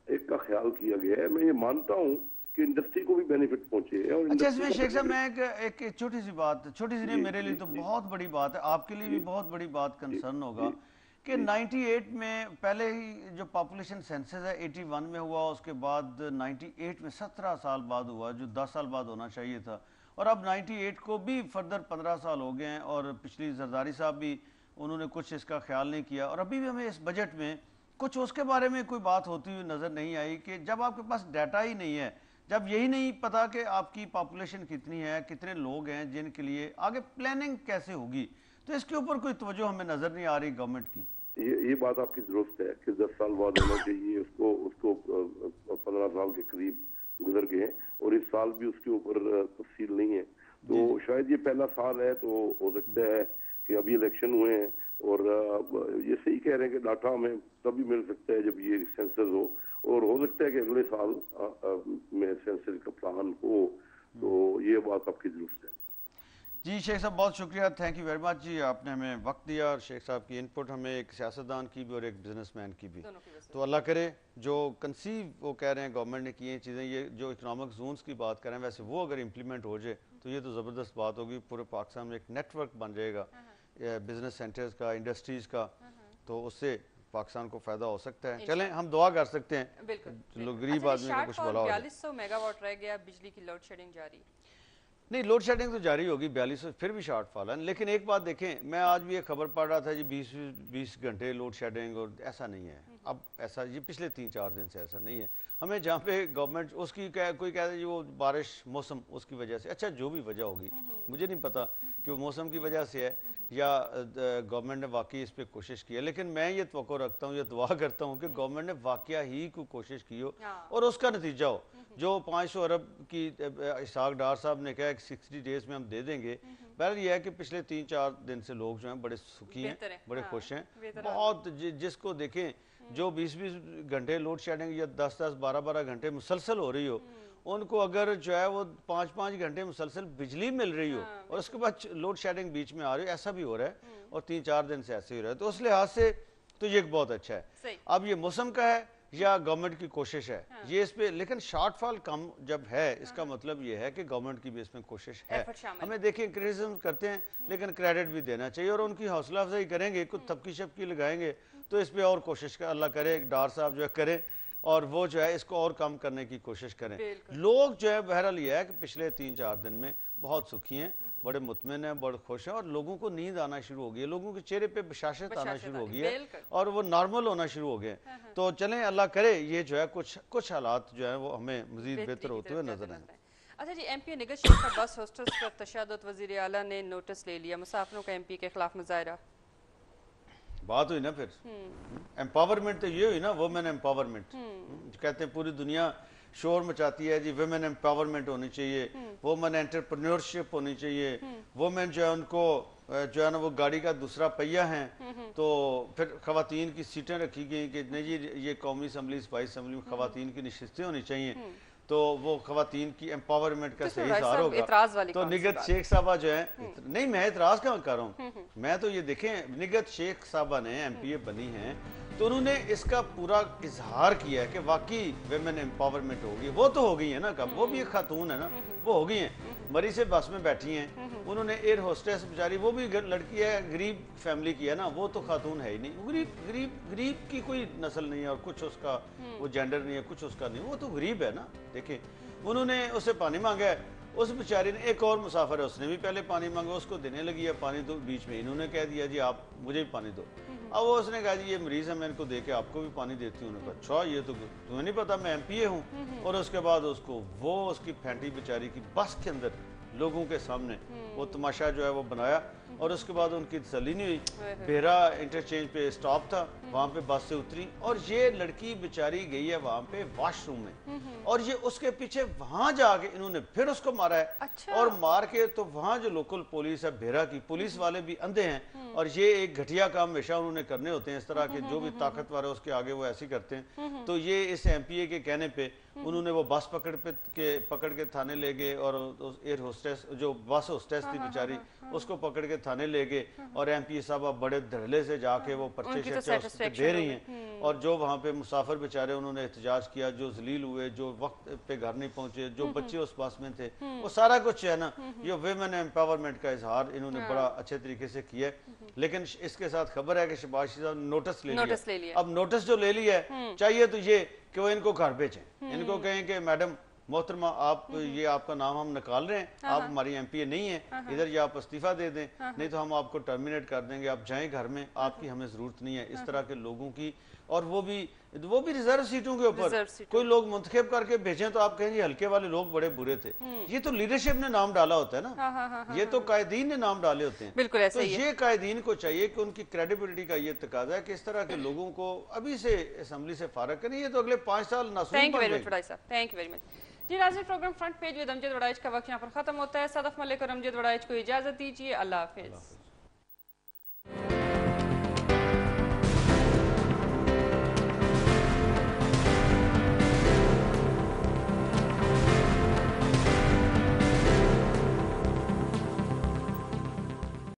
ایک کا خیال کیا گیا ہے. میں یہ مانتا ہوں کہ انڈسٹری کو بھی بینیفٹ پہنچے. اچھا اس میں شیخ صاحب میں ایک چھوٹی سی بات، چھوٹی سی نہیں، میرے لیے تو بہت بڑی بات ہے، آپ کے لیے بھی بہت بڑی بات کنسرن ہوگا کہ 98 میں پہلے ہی جو پاپولیشن سینسس ہے 81 میں ہوا، اس کے بعد 98 میں 17 سال بعد ہوا، جو 10 سال بعد ہونا چاہیے تھا، اور اب 98 کو بھی فردر 15 سال ہو گئے ہیں. اور پچھلی زرداری صاحب بھی انہوں نے کچھ اس کا خیال نہیں کیا، اور ابھی بھی ہمیں اس بجٹ میں کچھ اس کے بارے میں کوئی بات ہوتی ہوئی نظر نہیں آئی کہ جب آپ کے پاس ڈیٹا ہی نہیں ہے، جب یہی نہیں پتا کہ آپ کی پاپولیشن کتنی ہے، کتنے لوگ ہیں جن کے لیے آگے پلاننگ کیسے ہوگی، تو اس کے اوپر کوئی توجہ ہمیں نظر نہیں آ رہی گورنمنٹ کی. یہ بات آپ کی درست ہے کہ 10 سال بعد ہونا چاہیے. اس کو 15 سال کے قریب گزر گئے ہیں اور اس سال بھی اس کے اوپر تفصیل نہیں ہے. تو شاید یہ پہلا سال ہے، تو ہو سکتا ہے کہ ابھی الیکشن ہوئے ہیں اور یہ صحیح کہہ رہے ہیں کہ ڈاٹا ہمیں تبھی مل سکتا ہے جب یہ سینسس ہو، اور ہو سکتا ہے کہ اگلے سال میں سینسس کا پلان ہو. تو یہ بات آپ کی درست ہے. جی شیخ صاحب بہت شکریہ، تھینک یو ویری مچ. جی آپ نے ہمیں وقت دیا، اور شیخ صاحب کی انپٹ ہمیں ایک سیاستدان کی بھی اور ایک بزنس مین کی بھی. تو اللہ کرے جو کنسیو وہ کہہ رہے ہیں گورنمنٹ نے کی ہیں چیزیں، یہ جو اکنامک زونز کی بات کر رہے ہیں، ویسے وہ اگر امپلیمنٹ ہو جائے تو یہ تو زبردست بات ہوگی. پورے پاکستان میں ایک نیٹ ورک بن جائے گا بزنس سینٹرز کا، انڈسٹریز کا، تو اس سے پاکستان کو فائدہ ہو سکتا ہے. چلیں ہم دعا کر سکتے ہیں لوگ غریب آدمی کو کچھ بھلا ہو جائے. 4200 میگا واٹ رہ گیا، بجلی کی لوڈ شیڈنگ جاری. نہیں لوڈ شیڈنگ تو جاری ہوگی 4200، پھر بھی شارٹ فال ہے. لیکن ایک بات دیکھیں، میں آج بھی ایک خبر پڑھ رہا تھا جی 20 گھنٹے لوڈ شیڈنگ، اور ایسا نہیں ہے اب. ایسا یہ پچھلے 3-4 دن سے ایسا نہیں ہے. ہمیں جہاں پہ گورنمنٹ اس کی کوئی کہتا ہے جی وہ بارش موسم اس کی وجہ سے، اچھا جو بھی وجہ ہوگی، مجھے نہیں پتا کہ وہ موسم کی وجہ سے ہے یا گورنمنٹ نے واقعی اس پہ کوشش کی ہے، لیکن میں یہ توقع رکھتا ہوں، یہ دعا کرتا ہوں کہ گورنمنٹ نے واقعہ ہی کو کوشش کی ہو اور اس کا نتیجہ ہو۔ جو 500 ارب کی اسحاق ڈار صاحب نے کہا ہے کہ 60 ڈیز میں ہم دے دیں گے، بہرحال یہ ہے کہ پچھلے 3-4 دن سے لوگ جو ہیں بڑے سکھی ہیں، بڑے خوش ہیں، بہت جس کو دیکھیں جو 20-20 گھنٹے لوڈ شیڈنگ یا 10-10 12-12 گھنٹے مسلسل ہو رہی ہو، ان کو اگر جو ہے وہ 5-5 گھنٹے مسلسل بجلی مل رہی ہو اور اس کے بعد لوڈ شیڈنگ بیچ میں آ رہی ہو، ایسا بھی ہو رہا ہے اور 3-4 دن سے ایسے ہی ہو رہا ہے، تو اس لحاظ سے تو یہ بہت اچھا ہے۔ اب یہ موسم کا ہے یا گورنمنٹ کی کوشش ہے یہ اس پہ، لیکن شارٹ فال کم جب ہے اس کا مطلب یہ ہے کہ گورنمنٹ کی بھی اس میں کوشش ہے۔ ہمیں دیکھیں کرٹیسزم کرتے ہیں لیکن کریڈٹ بھی دینا چاہیے اور ان کی حوصلہ افزائی کریں گے، کچھ تھپکی شپکی لگائیں گے تو اس پہ اور کوشش کا اللہ کرے، ڈار صاحب جو ہے کریں اور وہ جو ہے اس کو اور کم کرنے کی کوشش کریں۔ لوگ جو ہے بہرحال یہ ہے کہ پچھلے 3-4 دن میں بہت سکھی ہیں، بڑے مطمئن ہیں، بڑے خوش ہیں اور لوگوں کو نیند آنا شروع ہو گئی ہے، لوگوں کے چہرے پہ بشاشت آنا شروع ہو گئی ہے اور وہ نارمل ہونا شروع ہو گئے ہیں۔ تو چلیں اللہ کرے یہ جو ہے کچھ حالات جو ہیں وہ ہمیں مزید بہتر ہوتے ہوئے نظر آئیں۔ اچھا جی، ایم پی نگہت شیخ کا بس ہاسٹلز پر تشدد، وزیر اعلیٰ نے نوٹس لے لیا، مسافروں کا ایم پی کے خلاف مظاہرہ۔ بات ہوئی نا پھر امپاورمنٹ تو یہ ہوئی نا، وومن امپاورمنٹ کہتے ہیں پوری دنیا شور مچاتی ہے جی، ویمن امپاورمنٹ ہونی چاہیے، وومن انٹرپرینورشپ ہونی چاہیے، وومن جو ہے ان کو جو ہے نا وہ گاڑی کا دوسرا پہیہ ہیں، تو پھر خواتین کی سیٹیں رکھی گئی کہ نہیں جی یہ قومی اسمبلی اسپائی اسمبلی میں خواتین کی نشستیں ہونی چاہیے، تو وہ خواتین کی امپاورمنٹ کا صحیح اظہار ہوگا۔ تو نگہت شیخ صاحبہ جو ہے، نہیں میں اعتراض کہاں کر رہا ہوں، میں تو یہ دیکھیں نگہت شیخ صاحبہ نے ایم پی اے بنی ہیں تو انہوں نے اس کا پورا اظہار کیا ہے کہ واقعی ویمن امپاورمنٹ ہوگی، وہ تو ہو گئی ہیں نا، کب وہ بھی ایک خاتون ہے نا، وہ ہو گئی ہیں، مری سے بس میں بیٹھی ہیں، انہوں نے ایئر ہوسٹس بیچاری، وہ بھی لڑکی ہے غریب فیملی کی ہے نا، وہ تو خاتون ہے ہی نہیں، غریب کی کوئی نسل نہیں ہے اور کچھ اس کا وہ جینڈر نہیں ہے، کچھ اس کا نہیں، وہ تو غریب ہے نا۔ دیکھیں انہوں نے اس سے پانی مانگا ہے، اس بیچاری نے، ایک اور مسافر ہے اس نے بھی پہلے پانی مانگا، اس کو دینے لگی ہے پانی، تو بیچ میں انہوں نے کہہ دیا جی آپ مجھے بھی پانی دو، اب وہ اس نے کہا جی یہ مریض ہے میں ان کو دے کے آپ کو بھی پانی دیتی ہوں، انہوں نے کہا اچھا یہ تو تمہیں نہیں پتا میں ایم پی اے ہوں، اور اس کے بعد اس کو وہ اس کی پھینٹی بیچاری کی بس کے اندر لوگوں کے سامنے وہ تماشا جو ہے وہ بنایا، اور اس کے بعد ان کی تسلی نہیں ہوئی، بیرا انٹرچینج پہ سٹاپ تھا، وہاں پہ بس سے اتری اور یہ لڑکی بیچاری گئی ہے وہاں پہ واش روم میں، اور یہ اس کے پیچھے وہاں جا کے انہوں نے پھر اس کو مارا ہے، اور مار کے تو وہاں جو لوکل پولیس ہے بیرا کی پولیس والے بھی اندھے ہیں، اور یہ ایک گھٹیا کام ہمیشہ انہوں نے کرنے ہوتے ہیں اس طرح کے، جو بھی طاقتور ہے اس کے آگے وہ ایسے کرتے ہیں، تو یہ اس ایم پی اے کے کہنے پہ انہوں نے وہ بس پکڑ کے تھانے لے گئے، اور ایئر ہوسٹس جو بس ہوسٹس تھی بیچاری اس کو پکڑ کے تھانے لے گئے، اور ایم پی اے صاحبہ بڑے دھڑلے سے جا کے وہ پرچے شرچے دے رہی ہیں، اور جو وہاں پہ مسافر بیچارے انہوں نے احتجاج کیا، جو ذلیل ہوئے، جو وقت پہ گھر نہیں پہنچے، جو بچے اس بس میں تھے، وہ سارا کچھ ہے نا، یہ ویمن امپاورمنٹ کا اظہار انہوں نے بڑا اچھے طریقے سے کیا ہے، لیکن اس کے ساتھ خبر ہے کہ شہباز شریف صاحب نے نوٹس لے لیا، اب نوٹس جو لے لیا ہے چاہیے تو یہ کہ وہ ان کو گھر بھیجیں، ان کو کہیں کہ میڈم محترمہ آپ یہ آپ کا نام ہم نکال رہے ہیں، آپ ہماری ایم پی اے نہیں ہیں ادھر، یہ آپ استعفیٰ دے دیں، نہیں تو ہم آپ کو ٹرمینیٹ کر دیں گے، آپ جائیں گھر میں، آپ کی ہمیں ضرورت نہیں ہے، اس طرح کے لوگوں کی، اور وہ بھی ریزرو سیٹوں کے اوپر کوئی لوگ منتخب کر کے بھیجیں تو آپ کہیں گے ہلکے والے لوگ بڑے برے تھے، یہ تو لیڈرشپ نے نام ڈالا ہوتا ہے نا، یہ تو قائدین نے نام ڈالے ہوتے ہیں، بالکل ایسے ہی ہے۔ تو یہ قائدین کو چاہیے کہ ان کی کریڈیبلٹی کا یہ تقاضا ہے کہ اس طرح کے لوگوں کو ابھی سے اسمبلی سے فارغ کریں، یہ تو اگلے 5 سال ناسور بن گئے۔ تھینک یو ویری مچ جی ناظرین، پروگرام فرنٹ پیج ود امجد وڑائچ کا وقت یہاں پر ختم ہوتا ہے، صدف ملک اور امجد وڑائچ کو اجازت دیجیے، اللہ حافظ۔